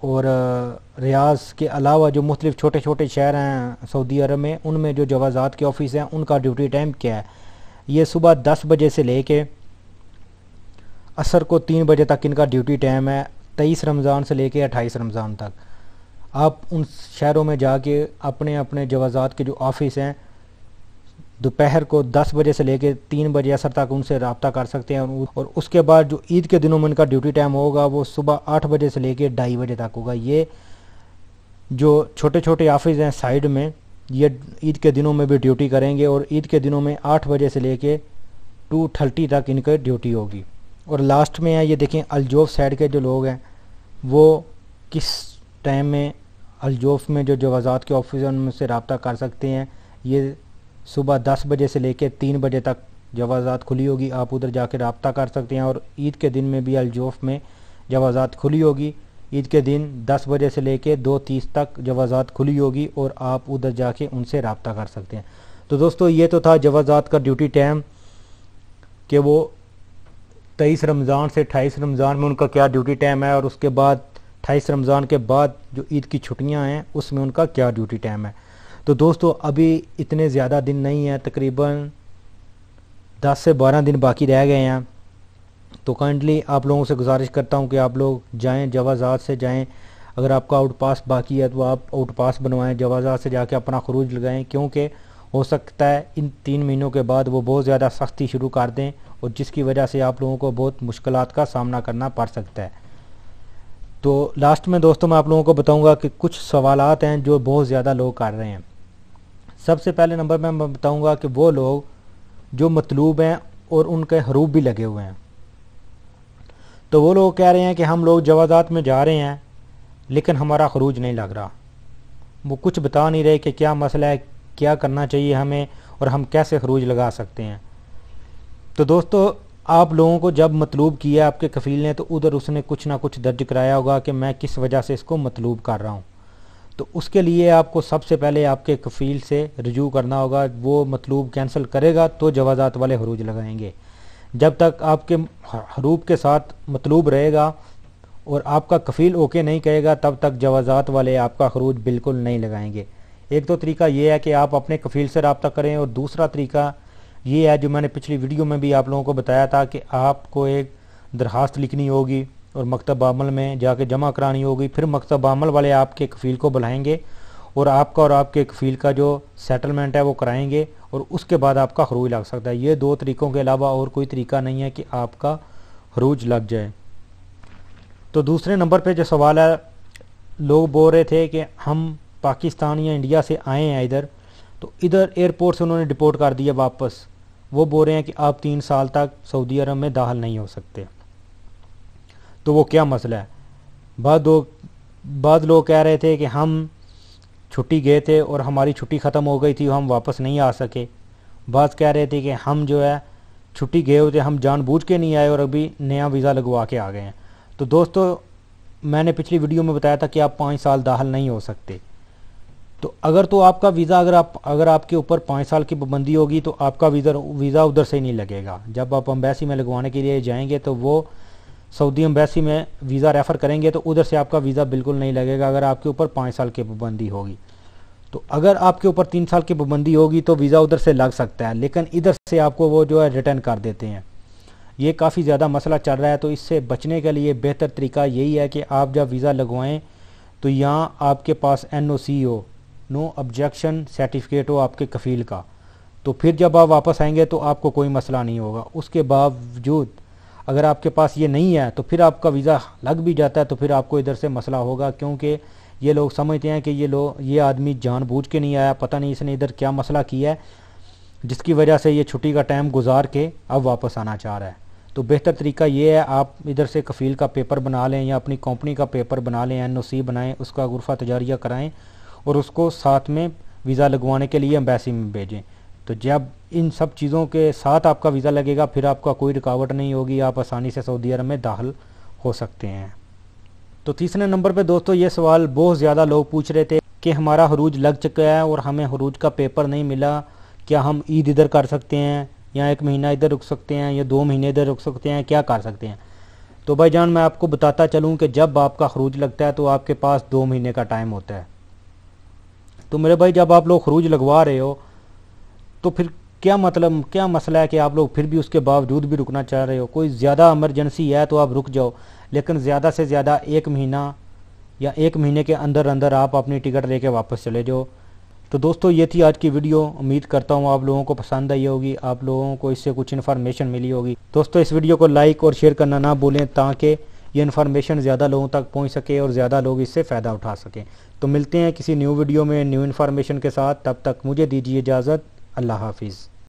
اور ریاض کے علاوہ جو مختلف چھوٹے چھوٹے شہر ہیں سعودی عرب میں، ان میں جو جوازات کے آفس ہیں ان کا ڈیوٹی ٹائم کیا ہے؟ یہ صبح 10 بجے سے لے کے عصر کو 3 بجے تک ان کا ڈیوٹی ٹائم ہے، 23 رمضان سے لے کے 28 رمضان تک۔ آپ ان شہروں میں جا کے اپنے اپنے جوازات کے جو آفس ہیں دوپہر کو 10 بجے سے لے کے 3 بجے عصر تک ان سے رابطہ کر سکتے ہیں، اور اس کے بعد جو عید کے دنوں میں ان کا ڈیوٹی ٹائم ہوگا وہ صبح 8 بجے سے لے کے 2:30 بجے تک ہوگا۔ یہ جو چھوٹے چھوٹے آفس ہیں سائیڈ میں، یہ عید کے دنوں میں بھی ڈیوٹی کریں گے، اور عید کے دنوں میں 8 بجے سے لے کے 2:30 تک ان کے ڈیوٹی ہوگی۔ اور لاسٹ میں ہے یہ دیکھیں الجوف سائیڈ کے جو لوگ ہیں وہ کس ٹائم میں الجوف میں جو جوازات کے آفس ہیں ان میں سے رابطہ کر سکتے ہیں۔ یہ صبح 10 بجے سے لے کے 3 بجے تک جوازات کھلی ہوگی، آپ ادھر جا کے رابطہ کر سکتے ہیں، اور عید کے دن میں بھی الجوف میں جوازات کھلی ہوگی۔ عید کے دن 10 بجے سے لے کے 2:30 تک جوازات کھلی ہوگی، اور آپ ادھر جا کے ان سے رابطہ کر سکتے ہیں۔ تو دوستو یہ تو تھا جوازات کا ڈیوٹی ٹائم کہ وہ 23 رمضان سے 28 رمضان میں ان کا کیا ڈیوٹی ٹائم ہے، اور اس کے بعد 28 رمضان کے بعد جو عید کی چھٹیاں ہیں اس میں ان کا کیا ڈیوٹی ٹائم ہے۔ تو دوستو ابھی اتنے زیادہ دن نہیں ہیں، تقریباً 10 سے 12 دن باقی رہ گئے ہیں، تو کائنڈلی آپ لوگوں سے گزارش کرتا ہوں کہ آپ لوگ جائیں جوازات سے جائیں۔ اگر آپ کا آؤٹ پاس باقی ہے تو آپ آؤٹ پاس بنوائیں، جوازات سے جا کے اپنا خروج لگائیں، کیونکہ ہو سکتا ہے ان 3 مہینوں کے بعد وہ بہت زیادہ سختی شروع کر دیں، اور جس کی وجہ سے آپ لوگوں کو بہت مشکلات کا سامنا کرنا پڑ سکتا ہے۔ تو لاسٹ میں دوستوں میں آپ لوگوں کو بتاؤں گا کہ کچھ سوالات ہیں جو بہت زیادہ لوگ کر رہے ہیں۔ سب سے پہلے نمبر میں بتاؤں گا کہ وہ لوگ جو مطلوب ہیں اور ان کے حروف بھی لگے ہوئے ہیں، تو وہ لوگ کہہ رہے ہیں کہ ہم لوگ جوازات میں جا رہے ہیں لیکن ہمارا خروج نہیں لگ رہا، وہ کچھ بتا نہیں رہے کہ کیا مسئلہ ہے، کیا کرنا چاہیے ہمیں، اور ہم کیسے خروج لگا سکتے ہیں۔ تو دوستو آپ لوگوں کو جب مطلوب کیا آپ کے کفیل نے، تو ادھر اس نے کچھ نہ کچھ درج کرایا ہوگا کہ میں کس وجہ سے اس کو مطلوب کر رہا ہوں، تو اس کے لیے آپ کو سب سے پہلے آپ کے کفیل سے رجوع کرنا ہوگا۔ وہ مطلوب کینسل کرے گا تو جوازات والے حروج لگائیں گے۔ جب تک آپ کے حروف کے ساتھ مطلوب رہے گا اور آپ کا کفیل اوکے نہیں کہے گا، تب تک جوازات والے آپ کا خروج بالکل نہیں لگائیں گے۔ ایک تو طریقہ یہ ہے کہ آپ اپنے کفیل سے رابطہ کریں، اور دوسرا طریقہ یہ ہے جو میں نے پچھلی ویڈیو میں بھی آپ لوگوں کو بتایا تھا کہ آپ کو ایک درخواست لکھنی ہوگی اور مکتب عمل میں جا کے جمع کرانی ہوگی، پھر مکتب عمل والے آپ کے کفیل کو بلائیں گے اور آپ کا اور آپ کے کفیل کا جو سیٹلمنٹ ہے وہ کرائیں گے، اور اس کے بعد آپ کا خروج لگ سکتا ہے۔ یہ 2 طریقوں کے علاوہ اور کوئی طریقہ نہیں ہے کہ آپ کا خروج لگ جائے۔ تو دوسرے نمبر پہ جو سوال ہے، لوگ بول رہے تھے کہ ہم پاکستان یا انڈیا سے آئے ہیں ادھر، تو ادھر ایئرپورٹ سے انہوں نے ڈپورٹ کر دیا واپس، وہ بول رہے ہیں کہ آپ 3 سال تک سعودی عرب میں داخل نہیں ہو سکتے۔ تو وہ کیا مسئلہ ہے؟ بعض لوگ کہہ رہے تھے کہ ہم چھٹی گئے تھے اور ہماری چھٹی ختم ہو گئی تھی، ہم واپس نہیں آ سکے۔ بعض کہہ رہے تھے کہ ہم جو ہے چھٹی گئے ہوتے، ہم جان بوجھ کے نہیں آئے اور ابھی نیا ویزا لگوا کے آ گئے ہیں۔ تو دوستو میں نے پچھلی ویڈیو میں بتایا تھا کہ آپ 5 سال داخل نہیں ہو سکتے، تو اگر تو آپ کا ویزا اگر آپ کے اوپر 5 سال کی پابندی ہوگی تو آپ کا ویزا ادھر سے ہی نہیں لگے گا۔ جب آپ امبیسی میں لگوانے کے لیے جائیں گے تو وہ سعودی امبیسی میں ویزا ریفر کریں گے، تو ادھر سے آپ کا ویزا بالکل نہیں لگے گا اگر آپ کے اوپر 5 سال کی پابندی ہوگی۔ تو اگر آپ کے اوپر 3 سال کی پابندی ہوگی تو ویزا ادھر سے لگ سکتا ہے، لیکن ادھر سے آپ کو وہ جو ہے ریٹرن کر دیتے ہیں۔ یہ کافی زیادہ مسئلہ چل رہا ہے، تو اس سے بچنے کے لیے بہتر طریقہ یہی ہے کہ آپ جب ویزا لگوائیں تو یہاں آپ کے پاس NOC ہو، نو آبجیکشن سرٹیفکیٹ ہو آپ کے کفیل کا، تو پھر جب آپ واپس آئیں گے تو آپ کو کوئی مسئلہ نہیں ہوگا۔ اس کے باوجود اگر آپ کے پاس یہ نہیں ہے تو پھر آپ کا ویزا لگ بھی جاتا ہے تو پھر آپ کو ادھر سے مسئلہ ہوگا، کیونکہ یہ لوگ سمجھتے ہیں کہ یہ آدمی جان بوجھ کے نہیں آیا، پتہ نہیں اس نے ادھر کیا مسئلہ کیا ہے جس کی وجہ سے یہ چھٹی کا ٹائم گزار کے اب واپس آنا چاہ رہا ہے۔ تو بہتر طریقہ یہ ہے آپ ادھر سے کفیل کا پیپر بنا لیں یا اپنی کمپنی کا پیپر بنا لیں، NOC بنائیں، اس کا غرفہ تجاریہ کرائیں اور اس کو ساتھ میں ویزا لگوانے کے لیے امبیسی میں بھیجیں۔ تو جب ان سب چیزوں کے ساتھ آپ کا ویزا لگے گا پھر آپ کا کوئی رکاوٹ نہیں ہوگی، آپ آسانی سے سعودی عرب میں داخل ہو سکتے ہیں۔ تو تیسرے نمبر پہ دوستو یہ سوال بہت زیادہ لوگ پوچھ رہے تھے کہ ہمارا حروج لگ چکا ہے اور ہمیں حروج کا پیپر نہیں ملا، کیا ہم عید ادھر کر سکتے ہیں یا 1 مہینہ ادھر رک سکتے ہیں یا 2 مہینے ادھر رک سکتے ہیں، کیا کر سکتے ہیں؟ تو بھائی جان میں آپ کو بتاتا چلوں کہ جب آپ کا خروج لگتا ہے تو آپ کے پاس 2 مہینے کا ٹائم ہوتا ہے۔ تو میرے بھائی جب آپ لوگ خروج لگوا رہے ہو تو پھر کیا مسئلہ ہے کہ آپ لوگ پھر بھی اس کے باوجود بھی رکنا چاہ رہے ہو؟ کوئی زیادہ ایمرجنسی ہے تو آپ رک جاؤ، لیکن زیادہ سے زیادہ 1 مہینہ یا 1 مہینے کے اندر اندر آپ اپنی ٹکٹ لے کے واپس چلے جاؤ۔ تو دوستو یہ تھی آج کی ویڈیو، امید کرتا ہوں آپ لوگوں کو پسند آئی ہوگی، آپ لوگوں کو اس سے کچھ انفارمیشن ملی ہوگی۔ دوستو اس ویڈیو کو لائک اور شیئر کرنا نہ بھولیں تاکہ یہ انفارمیشن زیادہ لوگوں تک پہنچ سکے اور زیادہ لوگ اس سے فائدہ اٹھا سکیں۔ تو ملتے ہیں کسی نیو ویڈیو میں نیو انفارمیشن کے ساتھ، تب تک مجھے دیجیے اجازت۔ اللہ حافظ۔